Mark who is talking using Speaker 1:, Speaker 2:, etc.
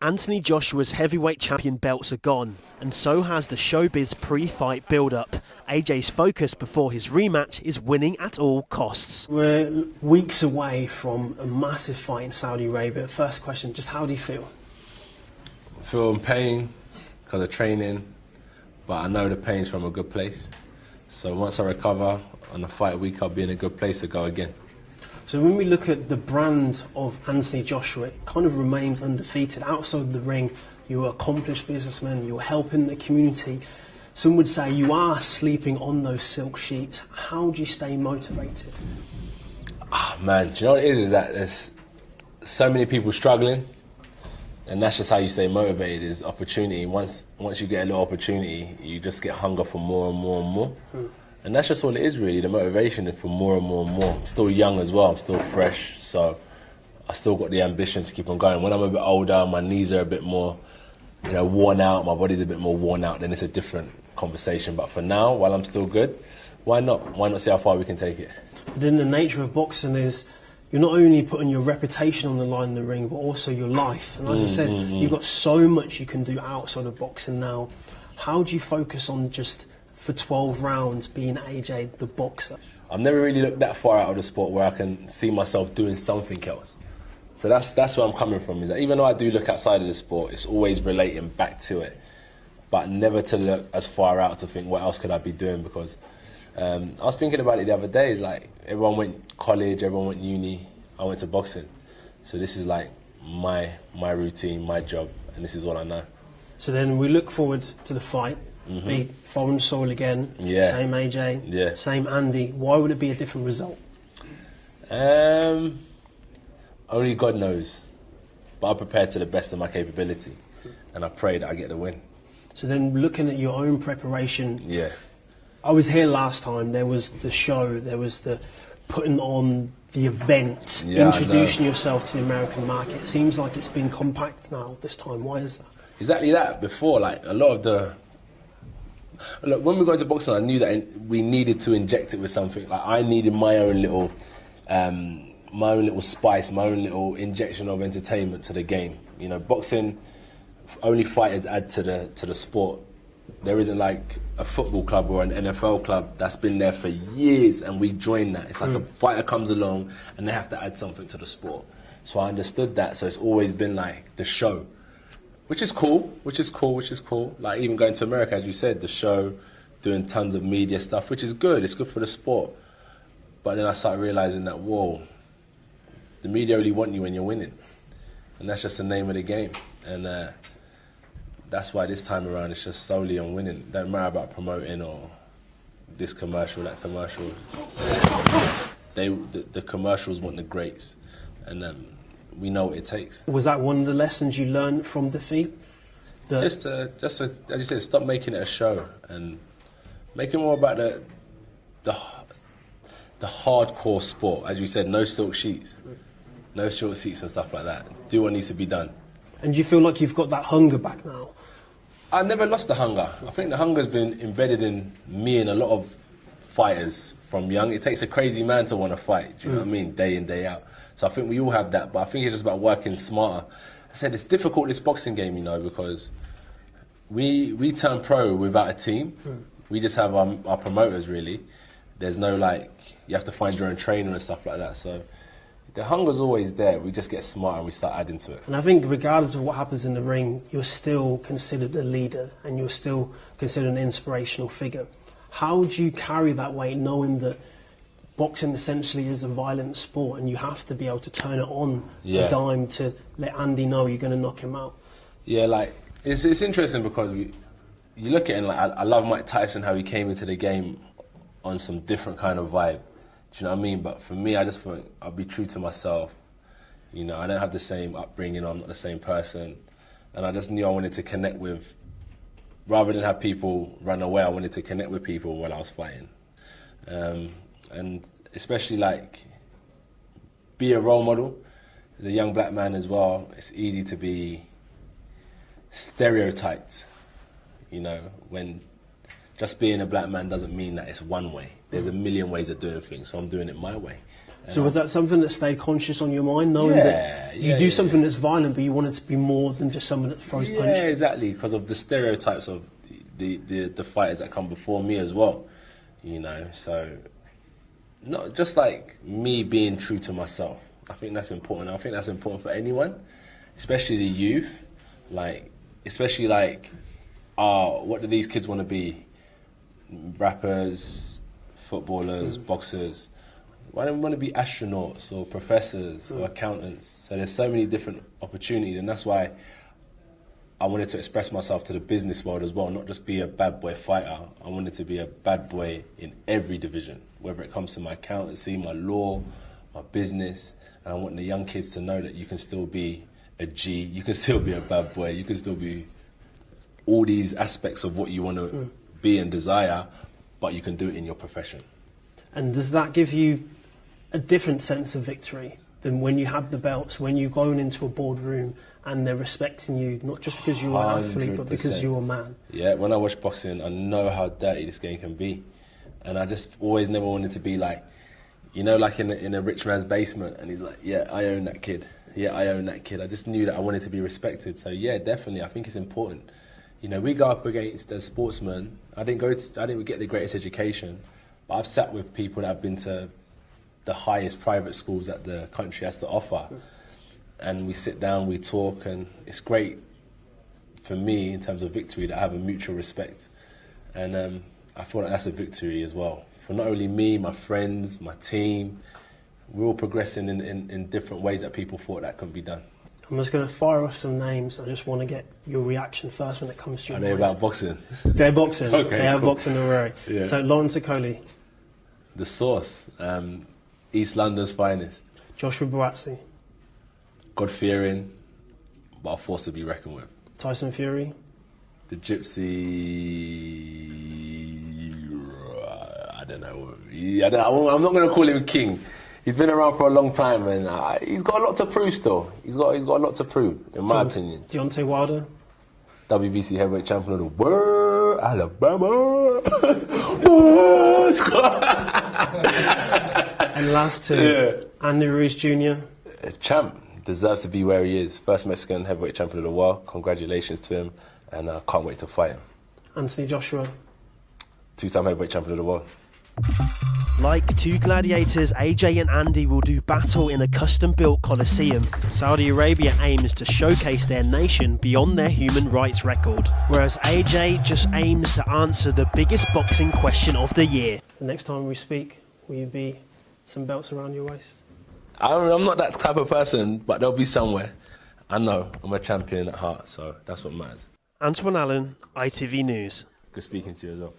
Speaker 1: Anthony Joshua's heavyweight champion belts are gone, and so has the showbiz pre-fight build-up. AJ's focus before his rematch is winning at all costs.
Speaker 2: We're weeks away from a massive fight in Saudi Arabia. First question, just how do you feel?
Speaker 3: I feel in pain because of training, but I know the pain's from a good place. So once I recover on the fight week, I'll be in a good place to go again.
Speaker 2: So when we look at the brand of Anthony Joshua, it kind of remains undefeated. Outside the ring, you're an accomplished businessman, you're helping the community. Some would say you are sleeping on those silk sheets. How do you stay motivated?
Speaker 3: Oh man, do you know what it is that there's so many people struggling, and that's just how you stay motivated, is opportunity. Once you get a little opportunity, you just get hunger for more and more and more. And that's just all it is really, the motivation is for more and more and more. I'm still young as well, I'm still fresh, so I still got the ambition to keep on going. When I'm a bit older, my knees are a bit more, worn out, my body's a bit more worn out, then it's a different conversation. But for now, while I'm still good, why not? Why not see how far we can take it?
Speaker 2: But then the nature of boxing is you're not only putting your reputation on the line in the ring, but also your life. And as I said, you've got so much you can do outside of boxing now. How do you focus on just, for 12 rounds, being AJ the boxer?
Speaker 3: I've never really looked that far out of the sport where I can see myself doing something else. So that's where I'm coming from, is that even though I do look outside of the sport, it's always relating back to it, but never to look as far out to think what else could I be doing, because I was thinking about it the other day. It's like everyone went college, everyone went uni, I went to boxing. So this is like my routine, my job, and this is what I know. So
Speaker 2: then we look forward to the fight. Be foreign soil again, same AJ, same Andy. Why would it be a different result?
Speaker 3: Only God knows. But I prepared to the best of my capability, and I pray that I get the win. So
Speaker 2: then looking at your own preparation, I was here last time, there was the show, there was the putting on the event, introducing yourself to the American market. It seems like it's been compact now this time. Why is that?
Speaker 3: Exactly that. Before, like a lot of the... Look, when we got into boxing, I knew that we needed to inject it with something. Like I needed my own little spice, my own little injection of entertainment to the game. Boxing, only fighters add to the sport. There isn't like a football club or an NFL club that's been there for years and we join that. It's like a fighter comes along and they have to add something to the sport. So I understood that. So it's always been like the show. Which is cool. Like even going to America, as you said, the show, doing tons of media stuff, which is good. It's good for the sport. But then I started realising that, whoa, the media only want you when you're winning. And that's just the name of the game. And that's why this time around it's just solely on winning. Don't matter about promoting or this commercial, that commercial. The commercials want the greats. And we know what it takes.
Speaker 2: Was that one of the lessons you learned from defeat?
Speaker 3: Just to, as you said, stop making it a show and make it more about the hardcore sport. As you said, no silk sheets, no short seats and stuff like that. Do what needs to be done.
Speaker 2: And do you feel like you've got that hunger back now?
Speaker 3: I never lost the hunger. I think the hunger's been embedded in me and a lot of fighters from young. It takes a crazy man to want to fight, do you know what I mean? Day in, day out. So I think we all have that, but I think it's just about working smarter. I said it's difficult, this boxing game, because we turn pro without a team. We just have our promoters, really. There's no, you have to find your own trainer and stuff like that. So the hunger's always there. We just get smarter and we start adding to it.
Speaker 2: And I think regardless of what happens in the ring, you're still considered a leader and you're still considered an inspirational figure. How do you carry that weight, knowing that boxing essentially is a violent sport and you have to be able to turn it on a dime to let Andy know you're going to knock him out?
Speaker 3: Yeah, it's interesting because you look at it and I love Mike Tyson, how he came into the game on some different kind of vibe. Do you know what I mean? But for me, I just think I'll be true to myself. I don't have the same upbringing, I'm not the same person. And I just knew I wanted to connect with, rather than have people run away, I wanted to connect with people when I was fighting. And especially be a role model. As a young black man as well, it's easy to be stereotyped, when just being a black man doesn't mean that it's one way. There's a million ways of doing things, so I'm doing it my way.
Speaker 2: So was that something that stayed conscious on your mind, knowing that you do something that's violent, but you want it to be more than just someone that throws punches?
Speaker 3: Yeah, exactly, because of the stereotypes of the fighters that come before me as well, you know. So, not just like me being true to myself. I think that's important. I think that's important for anyone, especially the youth. Like, especially like, what do these kids want to be? Rappers, footballers, boxers. Why don't we want to be astronauts or professors or accountants? So there's so many different opportunities, and that's why I wanted to express myself to the business world as well, not just be a bad boy fighter. I wanted to be a bad boy in every division, whether it comes to my accountancy, my law, my business. And I want the young kids to know that you can still be a G, you can still be a bad boy, you can still be all these aspects of what you want to be and desire, but you can do it in your profession.
Speaker 2: And does that give you a different sense of victory than when you had the belts, when you're going into a boardroom and they're respecting you, not just because you're an athlete, but because you're a man?
Speaker 3: Yeah, when I watch boxing, I know how dirty this game can be. And I just always never wanted to be like, you know, like in a rich man's basement, and he's like, yeah, I own that kid. Yeah, I own that kid. I just knew that I wanted to be respected. So yeah, definitely, I think it's important. You know, we go up against as sportsmen. I didn't get the greatest education, but I've sat with people that have been to the highest private schools that the country has to offer. And we sit down, we talk, and it's great for me in terms of victory that I have a mutual respect. And I feel like that's a victory as well. For not only me, my friends, my team, we're all progressing in different ways that people thought that couldn't be done.
Speaker 2: I'm just going to fire off some names. I just want to get your reaction first when it comes to your
Speaker 3: Are they about boxing?
Speaker 2: They're boxing.
Speaker 3: Okay,
Speaker 2: they are
Speaker 3: cool.
Speaker 2: boxing already.
Speaker 3: Yeah.
Speaker 2: So Lawrence Okolie.
Speaker 3: The Source, East London's finest.
Speaker 2: Joshua Buatsi.
Speaker 3: God-fearing, but a force to be reckoned with.
Speaker 2: Tyson Fury.
Speaker 3: The Gypsy, I don't know. I'm not going to call him king. He's been around for a long time, and he's got a lot to prove still. He's got a lot to prove, in my opinion.
Speaker 2: Deontay Wilder.
Speaker 3: WBC heavyweight champion of the world, Alabama.
Speaker 2: And last two, Andy Ruiz Jr.
Speaker 3: A champ, deserves to be where he is. First Mexican heavyweight champion of the world. Congratulations to him, and I can't wait to fight him.
Speaker 2: Anthony Joshua.
Speaker 3: Two-time heavyweight champion of the world.
Speaker 1: Like two gladiators, AJ and Andy will do battle in a custom-built coliseum. Saudi Arabia aims to showcase their nation beyond their human rights record, whereas AJ just aims to answer the biggest boxing question of the year.
Speaker 2: The next time we speak, will you be some belts around your waist?
Speaker 3: I'm not that type of person, but they'll be somewhere. I know I'm a champion at heart, so that's what matters.
Speaker 1: Antoine Allen, ITV News.
Speaker 3: Good speaking to you as well.